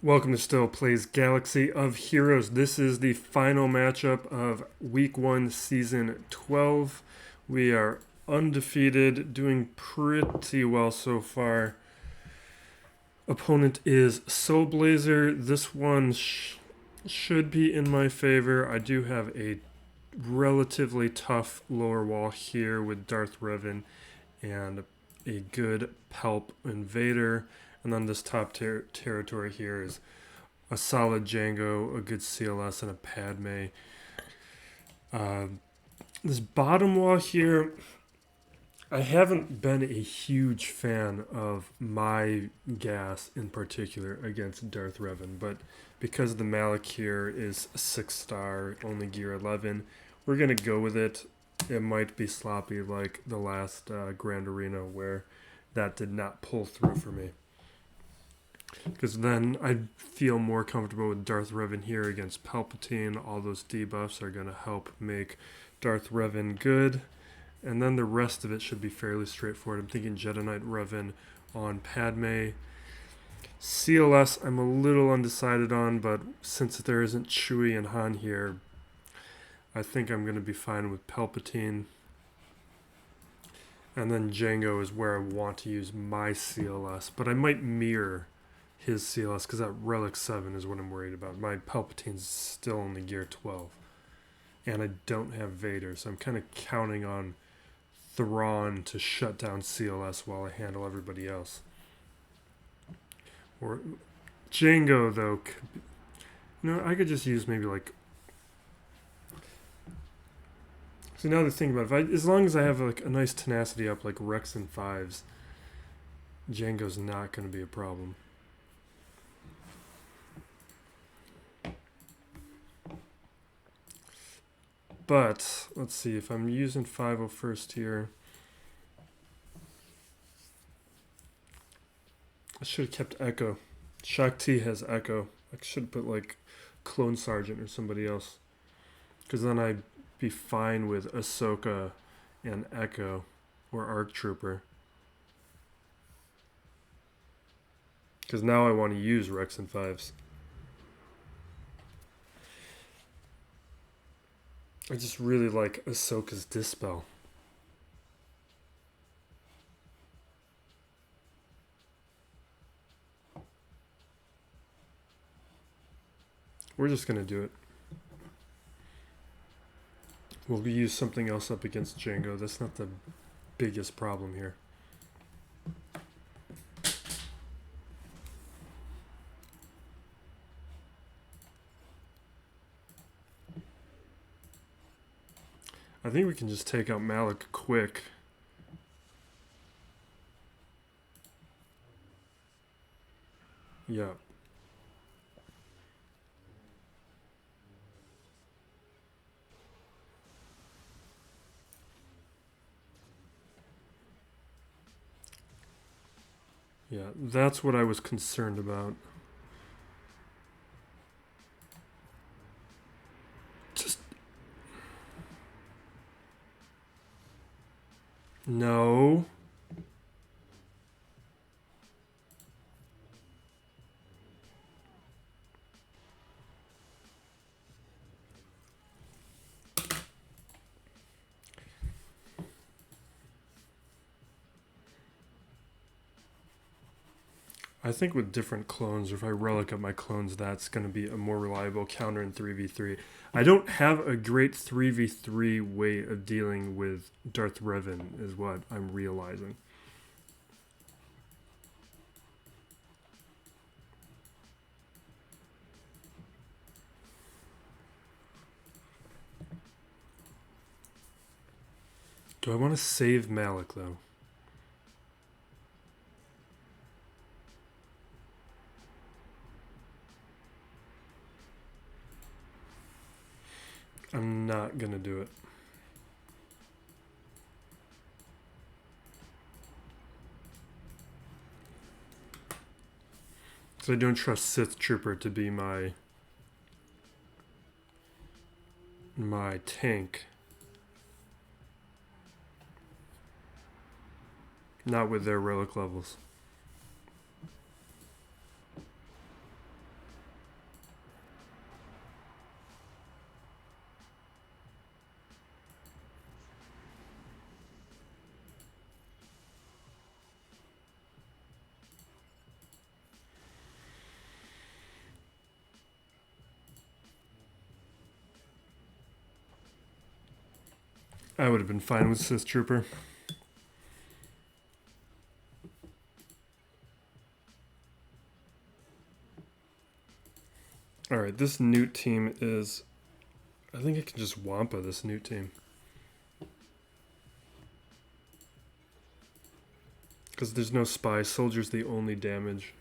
Welcome to Still Plays Galaxy of Heroes. This is the final matchup of Week 1, Season 12. We are undefeated, doing pretty well so far. Opponent is Soul Blazer. This one should be in my favor. I do have a relatively tough lower wall here with Darth Revan and a good Pelp and Vader. And then this top territory here is a solid Django, a good CLS, and a Padme. This bottom wall here, I haven't been a huge fan of my gas in particular against Darth Revan, but because the Malik here is 6-star, only gear 11, we're going to go with it. It might be sloppy like the last Grand Arena where that did not pull through for me. Because then I'd feel more comfortable with Darth Revan here against Palpatine. All those debuffs are going to help make Darth Revan good. And then the rest of it should be fairly straightforward. I'm thinking Jedi Knight Revan on Padme. CLS I'm a little undecided on, but since there isn't Chewie and Han here, I think I'm going to be fine with Palpatine. And then Django is where I want to use my CLS, but I might mirror his CLS because that Relic 7 is what I'm worried about. My Palpatine's still only gear 12. And I don't have Vader, so I'm kind of counting on Thrawn to shut down CLS while I handle everybody else. Or Django, though, could be, I could just use maybe like... So now the thing about it, as long as I have like a nice tenacity up like Rex and 5s, Django's not going to be a problem. But, let's see, if I'm using 5 first here, I should have kept Echo. Shakti has Echo. I should have put, like, Clone Sergeant or somebody else. Because then I'd be fine with Ahsoka and Echo or ARC Trooper. Because now I want to use Rex and 5s. I just really like Ahsoka's Dispel. We're just going to do it. We'll use something else up against Django. That's not the biggest problem here. I think we can just take out Malik quick. Yeah. Yeah, that's what I was concerned about. No. I think with different clones, or if I relic up my clones, that's going to be a more reliable counter in 3v3. I don't have a great 3v3 way of dealing with Darth Revan, is what I'm realizing. Do I want to save Malik, though? I'm not going to do it. So I don't trust Sith Trooper to be my tank. Not with their relic levels. I would have been fine with Sith Trooper. Alright, this Newt team is... I think I can just Wampa this Newt team. Because there's no spy. Soldier's the only damage.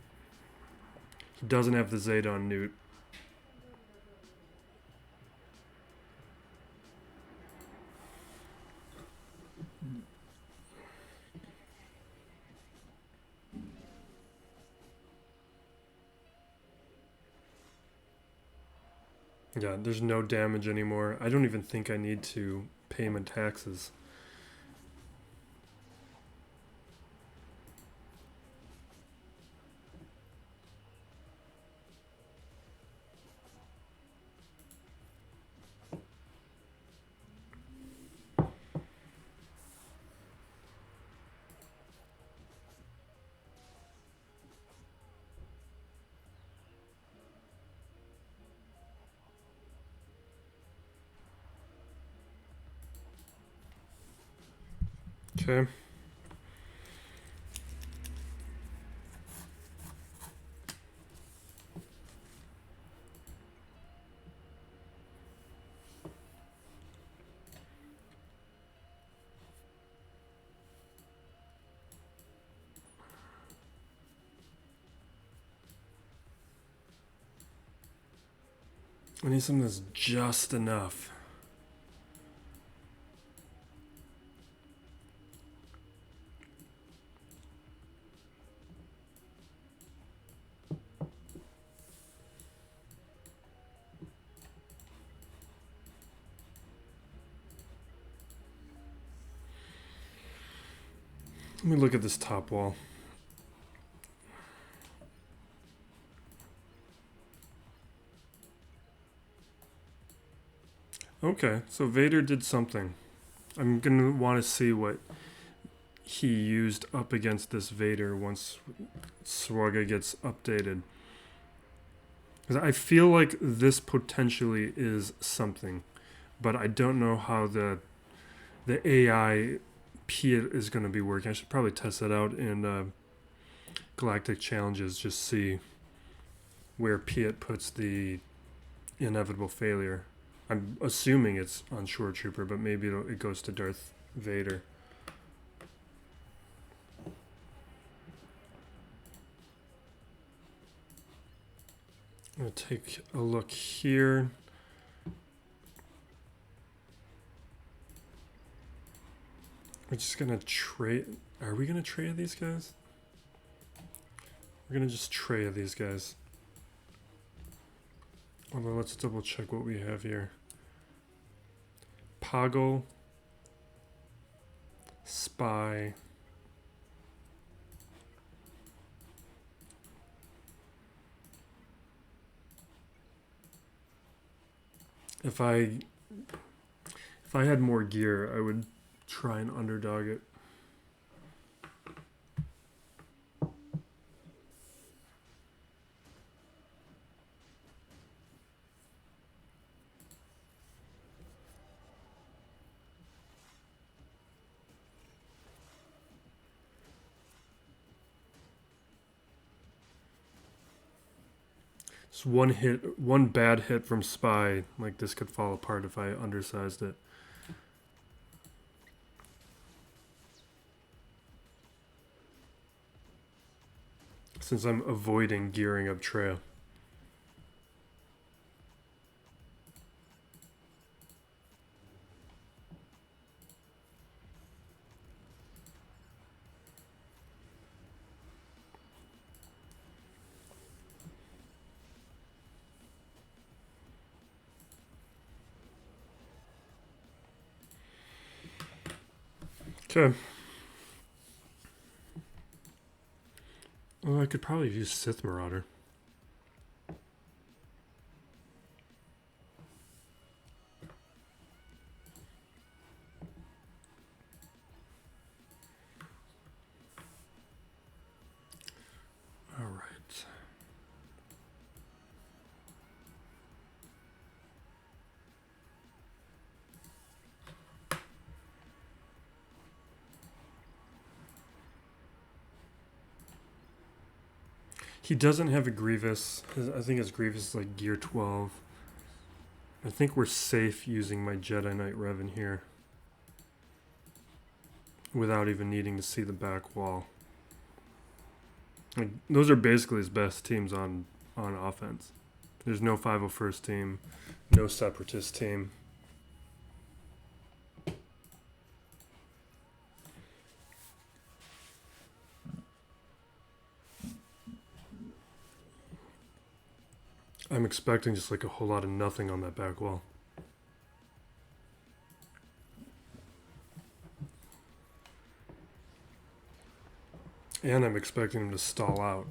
He doesn't have the Zeta on Newt. Yeah, there's no damage anymore. I don't even think I need to pay him in taxes. Okay. I need something that's just enough. Let me look at this top wall. Okay, so Vader did something. I'm going to want to see what he used up against this Vader once SWGOH gets updated. Because I feel like this potentially is something, but I don't know how the AI Piet is going to be working. I should probably test that out in Galactic Challenges, just see where Piet puts the inevitable failure. I'm assuming it's on Shore Trooper, but maybe it goes to Darth Vader. I'm going to take a look here. We're just going to trade. Are we going to trade these guys? We're going to just trade these guys. Although let's double check what we have here. Poggle. Spy. If I had more gear, I would try and underdog it. Just one bad hit from Spy, like this could fall apart if I undersized it. Since I'm avoiding gearing up Traya. Okay. Well, I could probably use Sith Marauder. All right. He doesn't have a Grievous. I think his Grievous is like gear 12. I think we're safe using my Jedi Knight Revan here without even needing to see the back wall. Like, those are basically his best teams on offense. There's no 501st team, no Separatist team. I'm expecting just like a whole lot of nothing on that back wall. And I'm expecting him to stall out.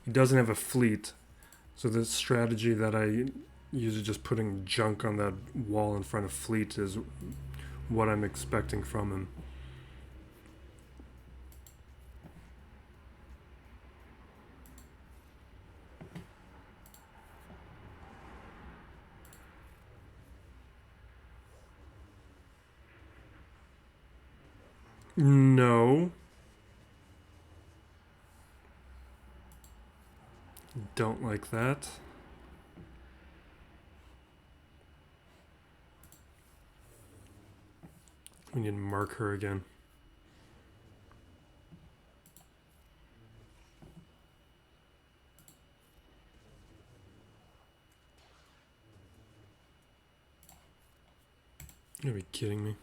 He doesn't have a fleet, so the strategy that I use of just putting junk on that wall in front of fleet is what I'm expecting from him. No. Don't like that. We need to mark her again. You're be kidding me.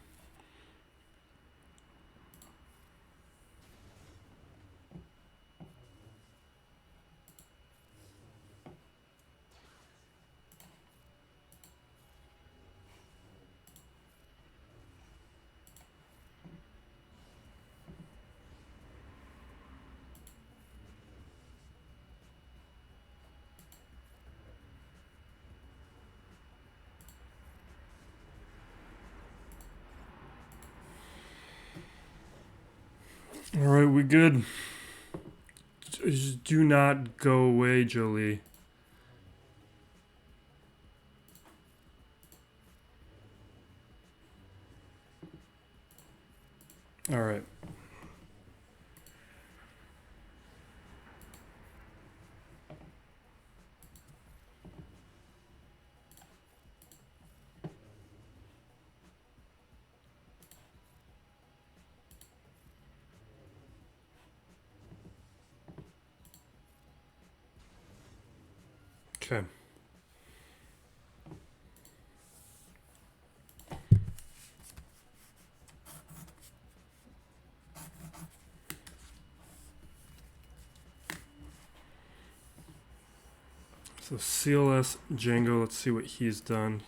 All right, we good. Just do not go away, Jolie. All right. Okay. So CLS Django, let's see what he's done.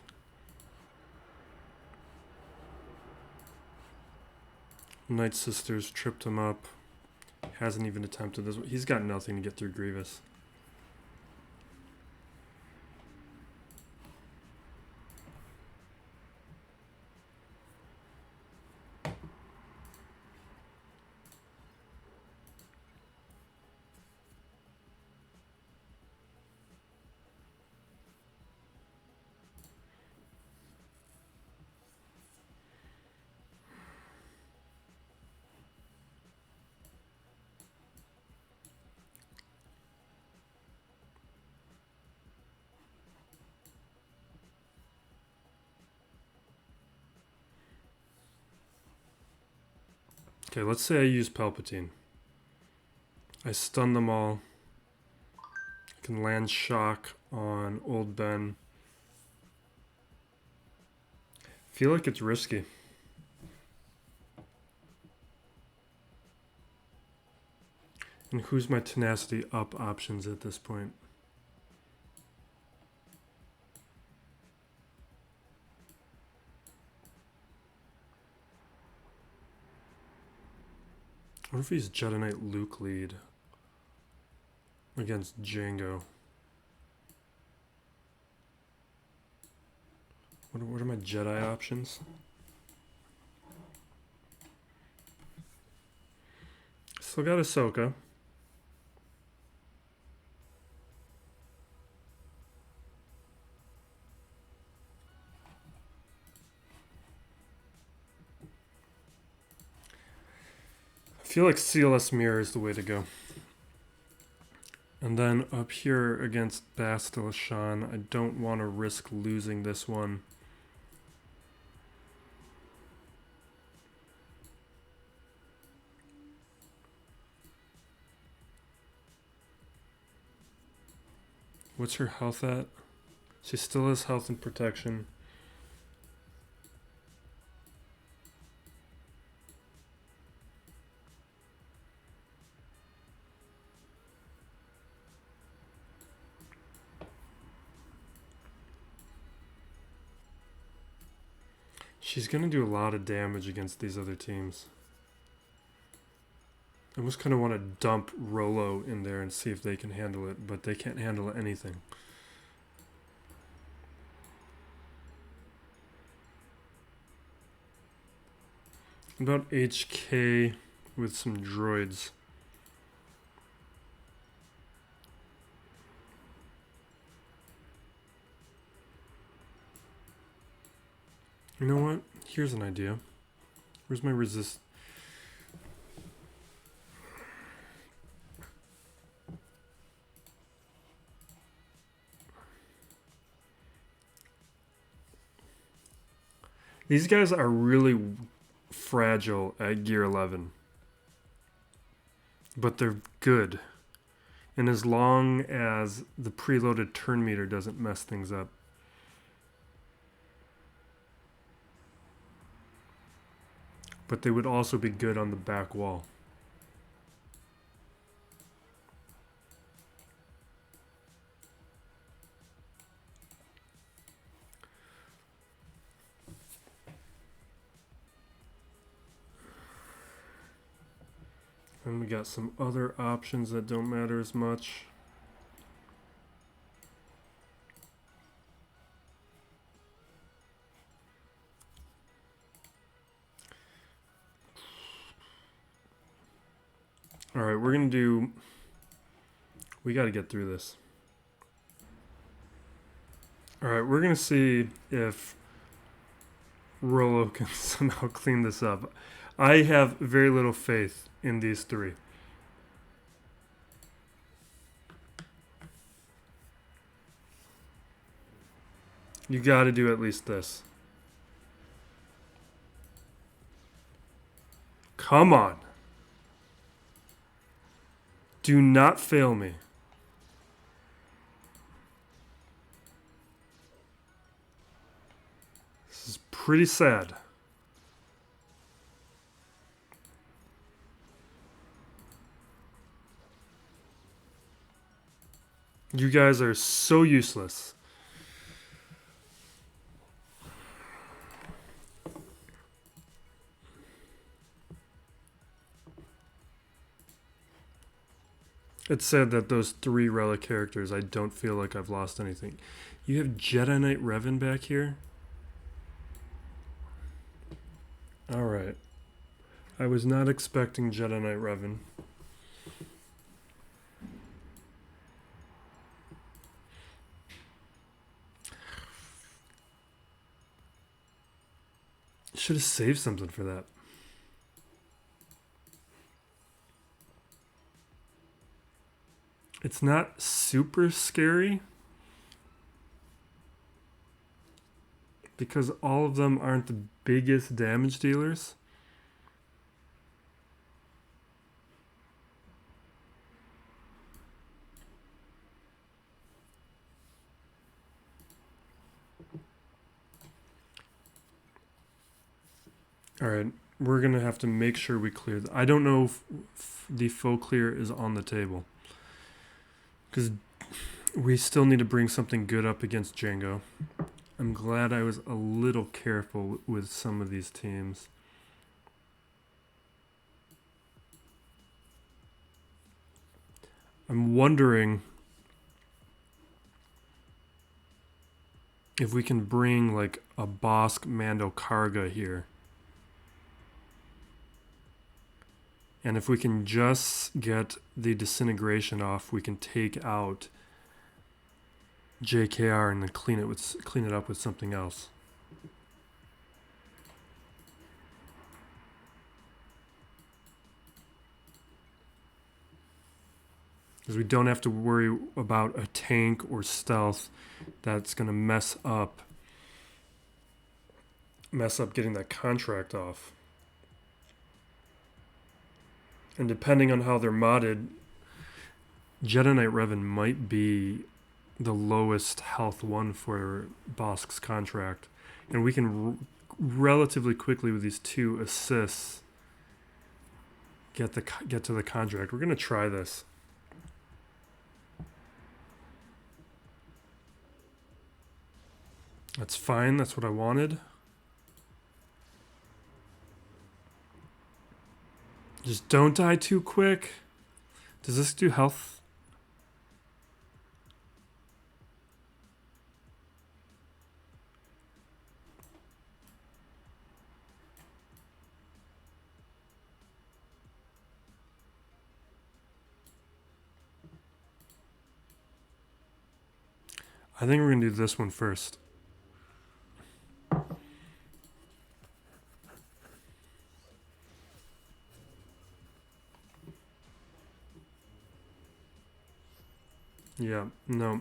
Night Sisters tripped him up. Hasn't even attempted this. He's got nothing to get through Grievous. Okay, let's say I use Palpatine. I stun them all. I can land shock on Old Ben. Feel like it's risky. And who's my tenacity up options at this point? What if he's Jedi Knight Luke lead against Django? What are my Jedi options? Still got Ahsoka. I feel like CLS Mirror is the way to go. And then up here against Bastila Shan, I don't want to risk losing this one. What's her health at? She still has health and protection. She's going to do a lot of damage against these other teams. I almost kind of want to dump Rolo in there and see if they can handle it, but they can't handle anything. About HK with some droids. You know what? Here's an idea. Where's my resist? These guys are really fragile at gear 11. But they're good. And as long as the preloaded turn meter doesn't mess things up. But they would also be good on the back wall. And we got some other options that don't matter as much. All right, we're going to do... We got to get through this. All right, we're going to see if Rolo can somehow clean this up. I have very little faith in these three. You got to do at least this. Come on. Do not fail me. This is pretty sad. You guys are so useless. It's sad that those three relic characters, I don't feel like I've lost anything. You have Jedi Knight Revan back here? Alright. I was not expecting Jedi Knight Revan. Should have saved something for that. It's not super scary because all of them aren't the biggest damage dealers. All right, we're going to have to make sure we clear. I don't know if the faux clear is on the table. Because we still need to bring something good up against Django. I'm glad I was a little careful with some of these teams. I'm wondering if we can bring like a Bosk Mando Karga here. And if we can just get the disintegration off, we can take out JKR and then clean it up with something else. Because we don't have to worry about a tank or stealth that's going to mess up getting that contract off. And depending on how they're modded, Jedi Knight Revan might be the lowest health one for Bosk's contract. And we can relatively quickly with these 2 assists get to the contract. We're going to try this. That's fine. That's what I wanted. Just don't die too quick. Does this do health? I think we're going to do this one first. Yeah, no.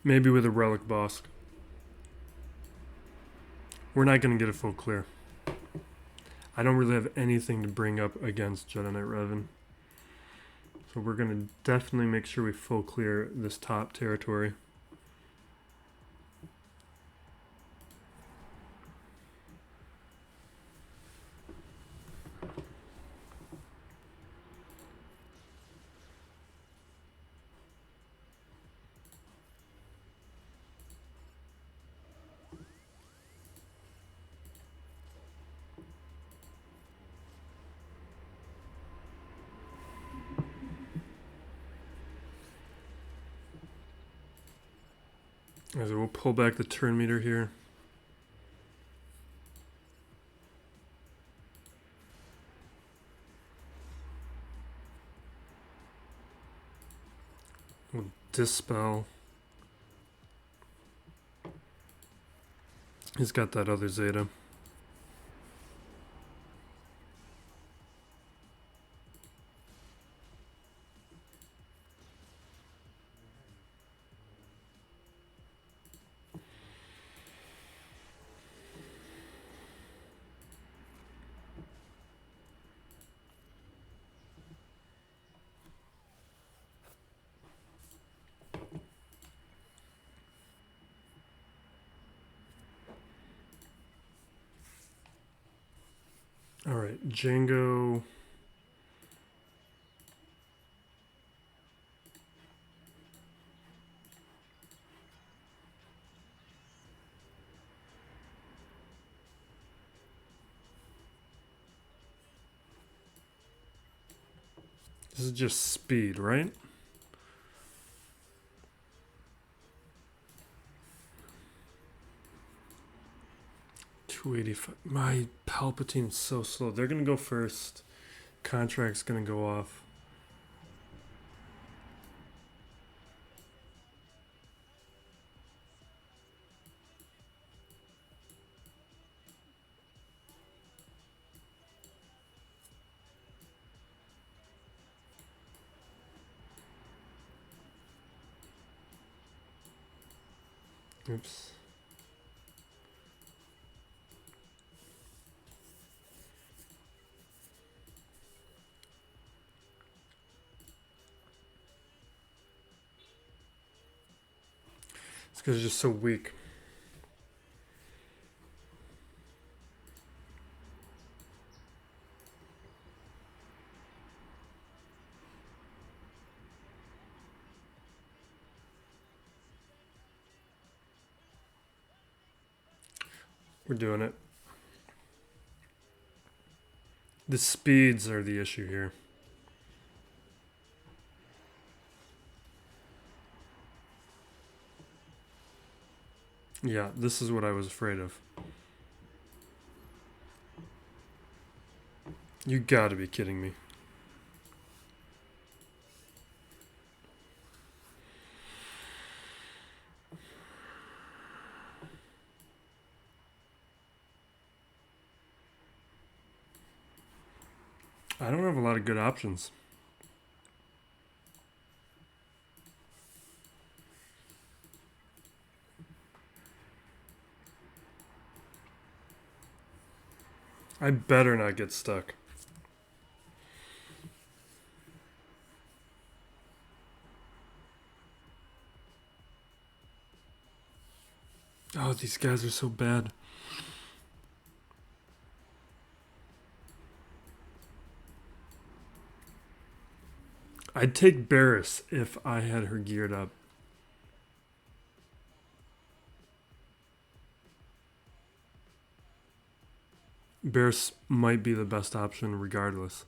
Maybe with a relic Bosk. We're not going to get a full clear. I don't really have anything to bring up against Jedi Knight Revan. So we're going to definitely make sure we full clear this top territory. So we'll pull back the turn meter here. We'll dispel. He's got that other Zeta. All right, Django. This is just speed, right? $285. My Palpatine's so slow. They're gonna go first. Contract's gonna go off. Oops. It's because it's just so weak. We're doing it. The speeds are the issue here. Yeah, this is what I was afraid of. You gotta be kidding me. I don't have a lot of good options. I better not get stuck. Oh, these guys are so bad. I'd take Barris if I had her geared up. Barris might be the best option regardless.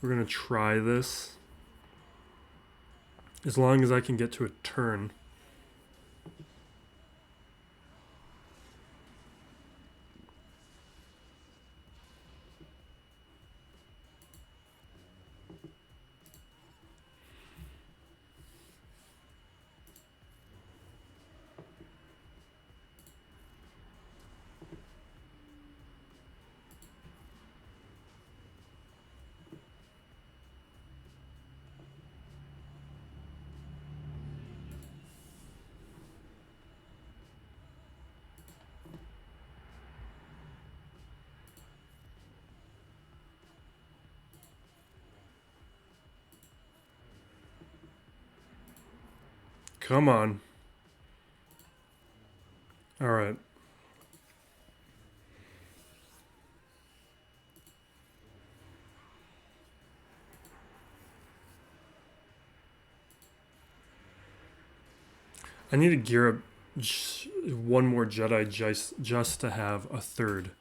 We're going to try this. As long as I can get to a turn. Come on. All right. I need to gear up one more Jedi just to have a third.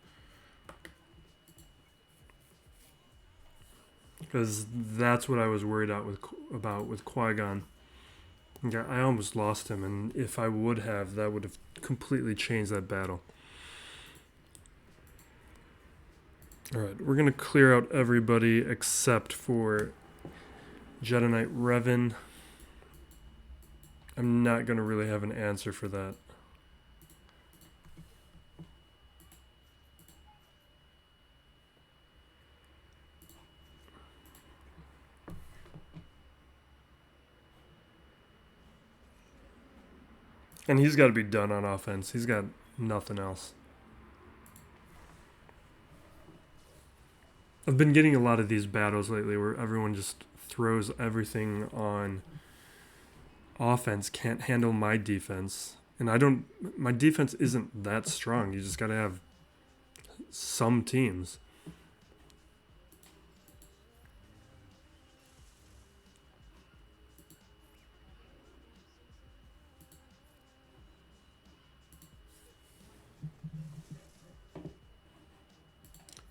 Because that's what I was worried about with Qui-Gon. Yeah, I almost lost him, and if I would have, that would have completely changed that battle. Alright, we're going to clear out everybody except for Jedi Knight Revan. I'm not going to really have an answer for that. And he's got to be done on offense. He's got nothing else. I've been getting a lot of these battles lately where everyone just throws everything on offense, can't handle my defense. And my defense isn't that strong. You just got to have some teams.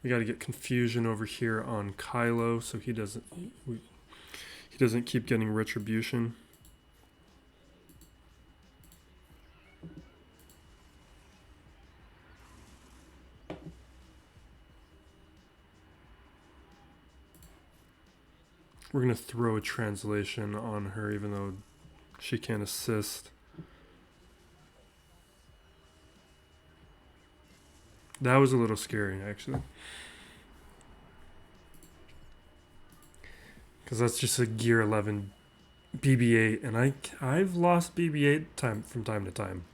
We got to get confusion over here on Kylo so he doesn't keep getting retribution. We're going to throw a translation on her even though she can't assist. That was a little scary, actually. Because that's just a Gear 11 BB-8, and I've lost BB-8 from time to time.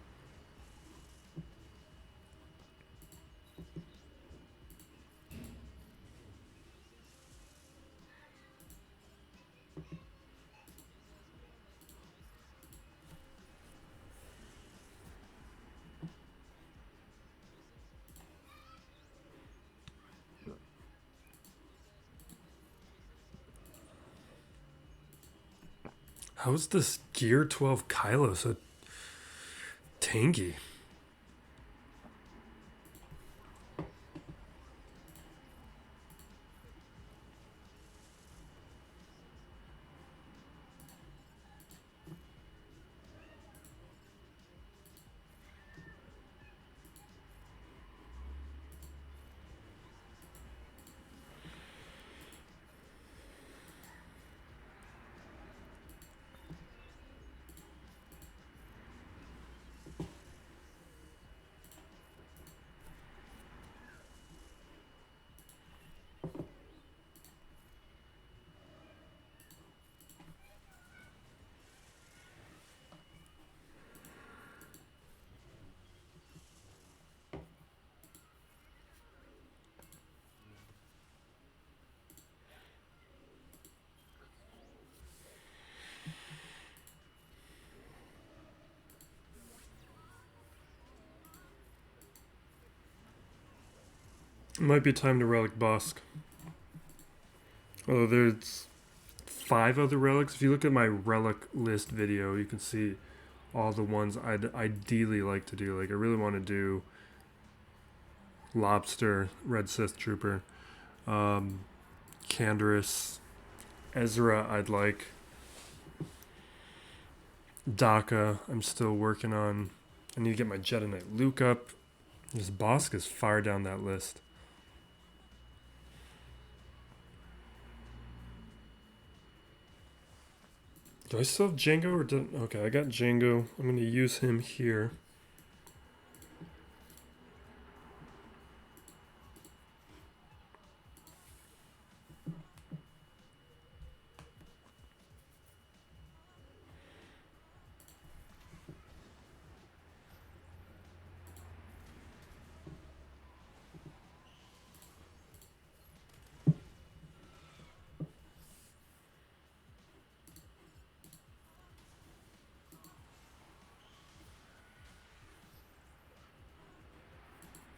How's this Gear 12 Kylo so tanky? Might be time to relic Bosk. Although there's 5 other relics. If you look at my relic list video, you can see all the ones I'd ideally like to do. Like, I really want to do Lobster, Red Sith Trooper, Canderous, Ezra I'd like, Daka I'm still working on. I need to get my Jedi Knight Luke up. This Bosk is far down that list. Do I still have Django or did... Okay, I got Django. I'm going to use him here.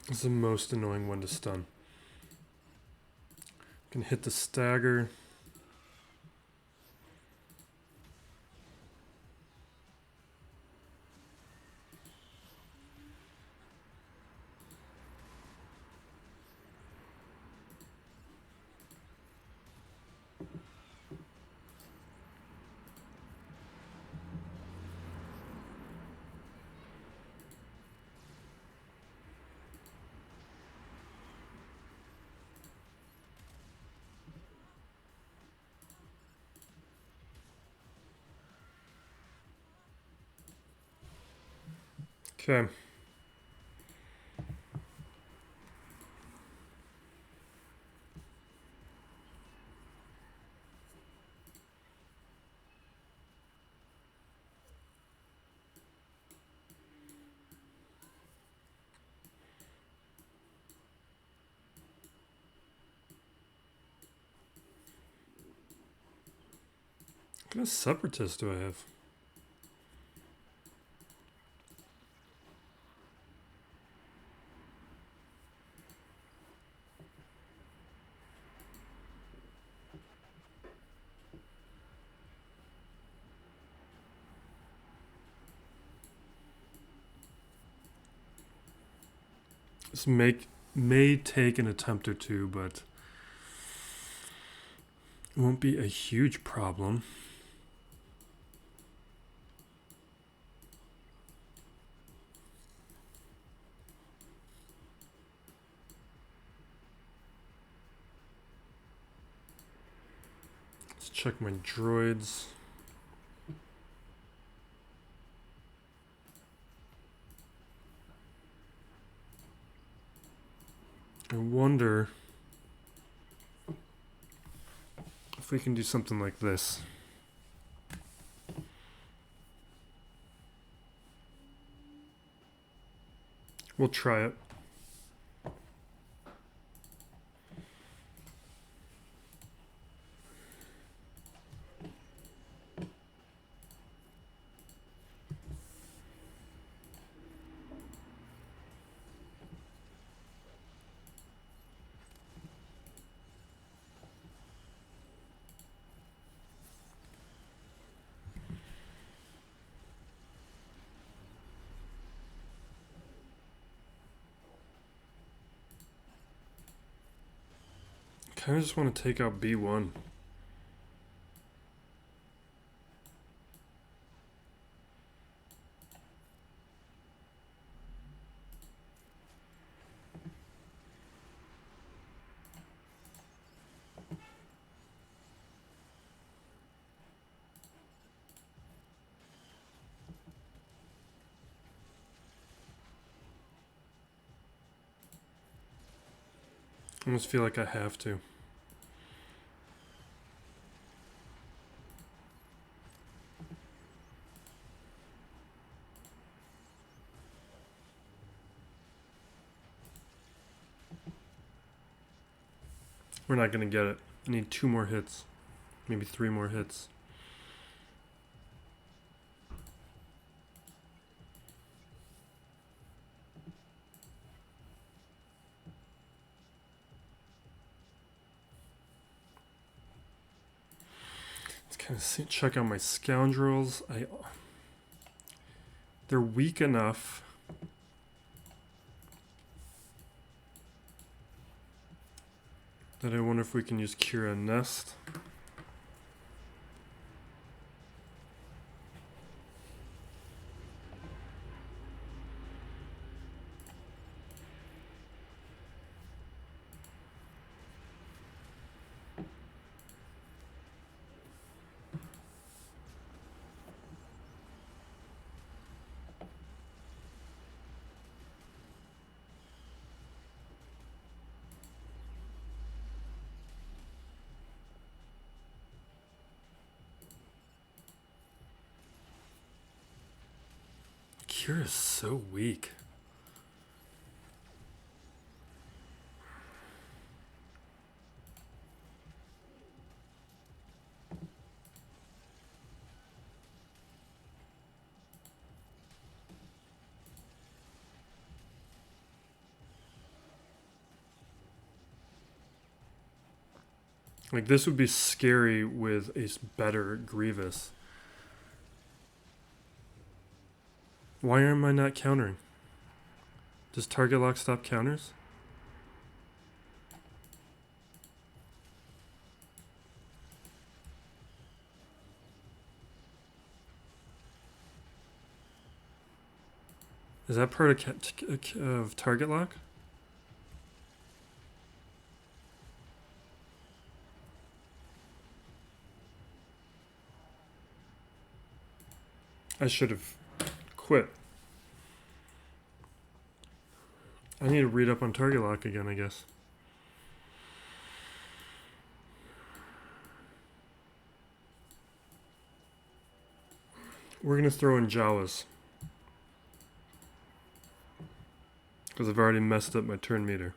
This is the most annoying one to stun. Can hit the stagger. Okay. What kind of separatist do I have? This may take an attempt or two, but it won't be a huge problem. Let's check my droids. I wonder if we can do something like this. We'll try it. I kind of just want to take out B1. I almost feel like I have to. We're not going to get it. I need 2 more hits. Maybe 3 more hits. kind of check out my scoundrels. They're weak enough. That I wonder if we can use Kira Nest. Kira's so weak. Like, this would be scary with a better Grievous. Why am I not countering? Does target lock stop counters? Is that part of target lock? I should have quit. I need to read up on target lock again, I guess. We're going to throw in Jawas. Because I've already messed up my turn meter.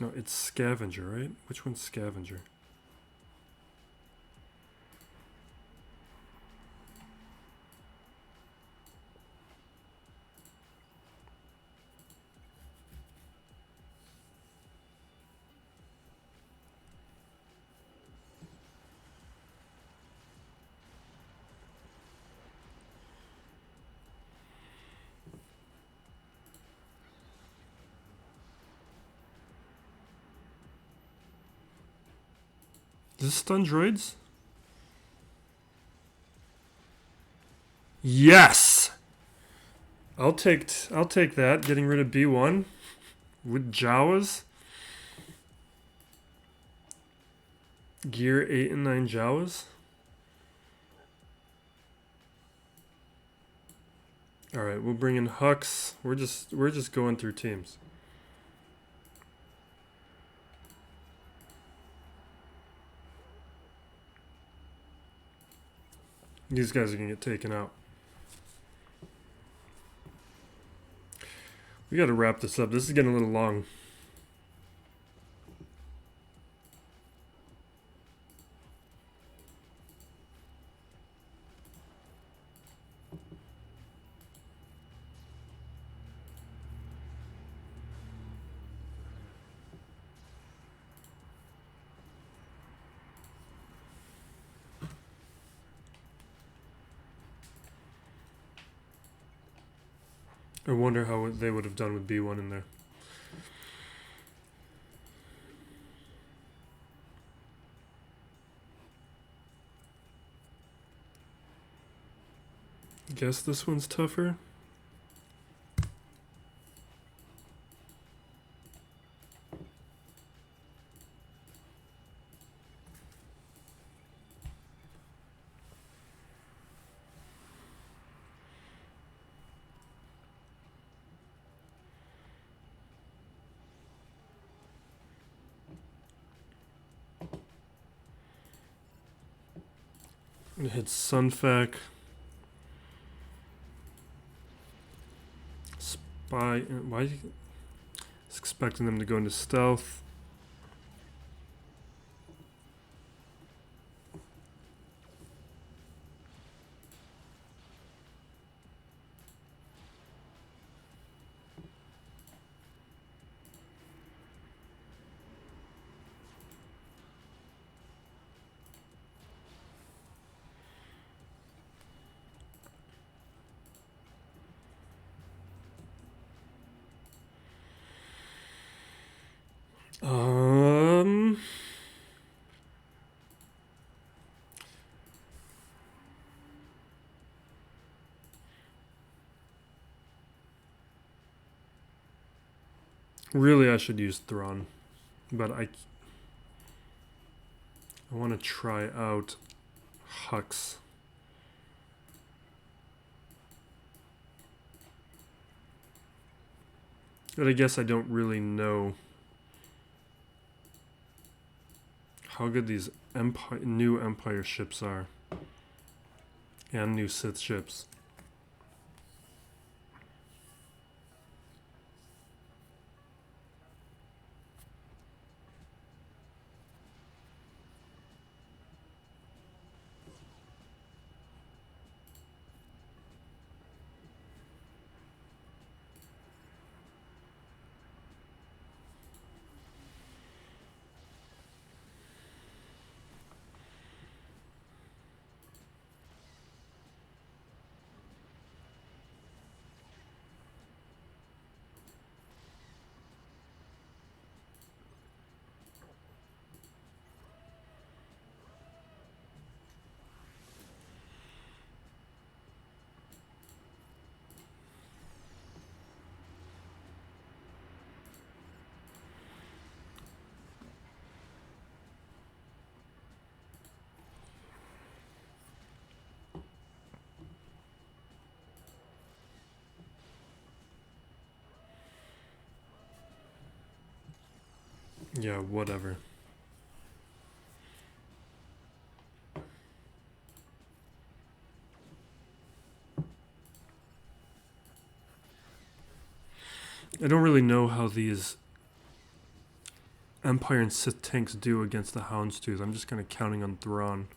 No, it's Scavenger, right? Which one's Scavenger? Is this stun droids? Yes! I'll take that. Getting rid of B1 with Jawas. Gear 8 and 9 Jawas. Alright, we'll bring in Hux. We're just going through teams. These guys are gonna get taken out. We gotta wrap this up. This is getting a little long. I wonder how they would have done with B1 in there. Guess this one's tougher. I'm gonna hit Sunfac. Spy. Why? I was expecting them to go into stealth. Um... Really, I should use Thrawn, but I want to try out Hux. But I guess I don't really know how good these new Empire ships are. And new Sith ships. Yeah, whatever. I don't really know how these Empire and Sith tanks do against the Houndstooth. I'm just kind of counting on Thrawn.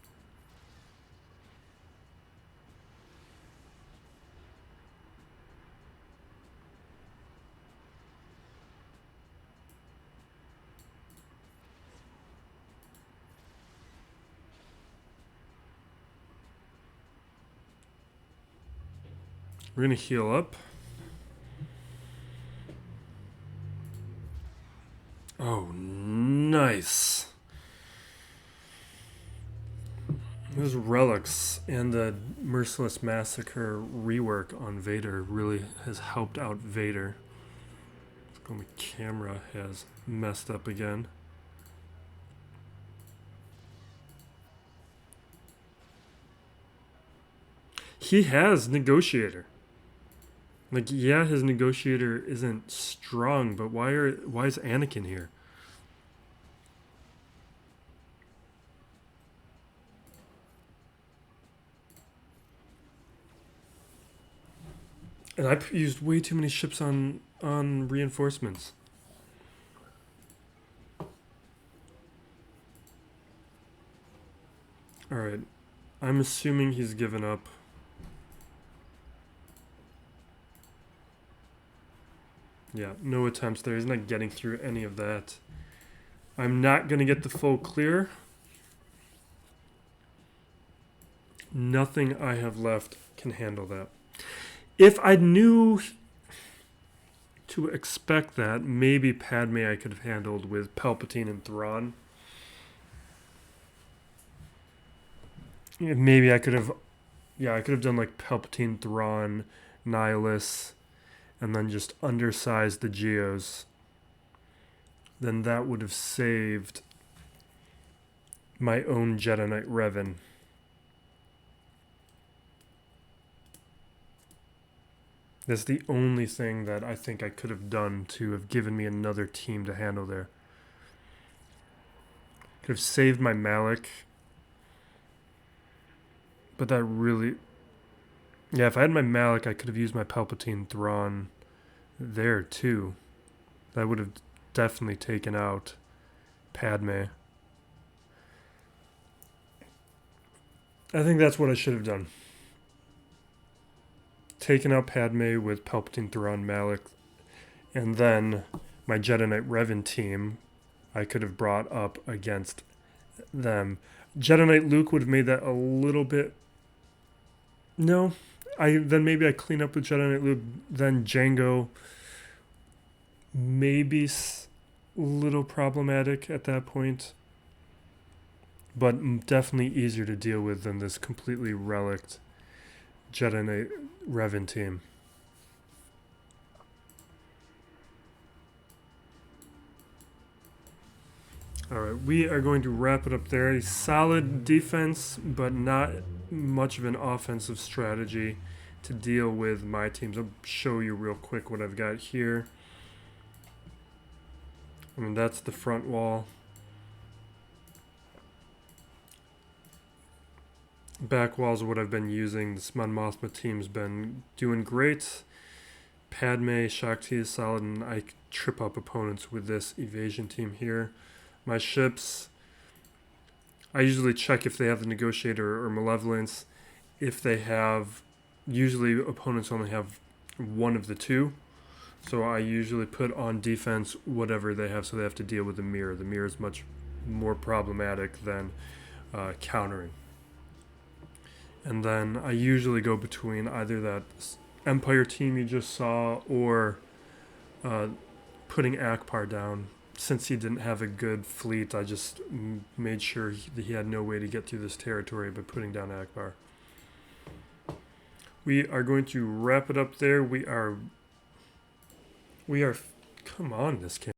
We're going to heal up. Oh, nice. Those relics and the Merciless Massacre rework on Vader really has helped out Vader. My camera has messed up again. He has Negotiator. Like, yeah, his Negotiator isn't strong, but why is Anakin here? And I used way too many ships on reinforcements. Alright. I'm assuming he's given up. Yeah, no attempts there. He's not getting through any of that. I'm not going to get the full clear. Nothing I have left can handle that. If I knew to expect that, maybe Padme I could have handled with Palpatine and Thrawn. Maybe I could have... Yeah, I could have done like Palpatine, Thrawn, Nihilus, and then just undersized the Geos. Then that would have saved my own Jedi Knight Revan. That's the only thing that I think I could have done to have given me another team to handle there. Could have saved my Malak. But that really... Yeah, if I had my Malak, I could have used my Palpatine Thrawn there too. That would have definitely taken out Padme. I think that's what I should have done. Taken out Padme with Palpatine, Thrawn, Malak, and then my Jedi Knight Revan team I could have brought up against them. Jedi Knight Luke would have made that a little bit... No. Then maybe I clean up with Jedi Knight Luke, then Jango, maybe little problematic at that point, but definitely easier to deal with than this completely relict Jedi Knight Revan team. Alright, we are going to wrap it up there. A solid defense, but not much of an offensive strategy to deal with my teams. I'll show you real quick what I've got here. I mean, that's the front wall. Back walls are what I've been using. This Mon Mothma team's been doing great. Padme, Shakti is solid, and I trip up opponents with this evasion team here. My ships, I usually check if they have the Negotiator or Malevolence. If they have, usually opponents only have one of the two. So I usually put on defense whatever they have, so they have to deal with the mirror. The mirror is much more problematic than countering. And then I usually go between either that Empire team you just saw or putting Akbar down. Since he didn't have a good fleet, I just made sure he had no way to get through this territory by putting down Akbar. We are going to wrap it up there. We are come on, this camera.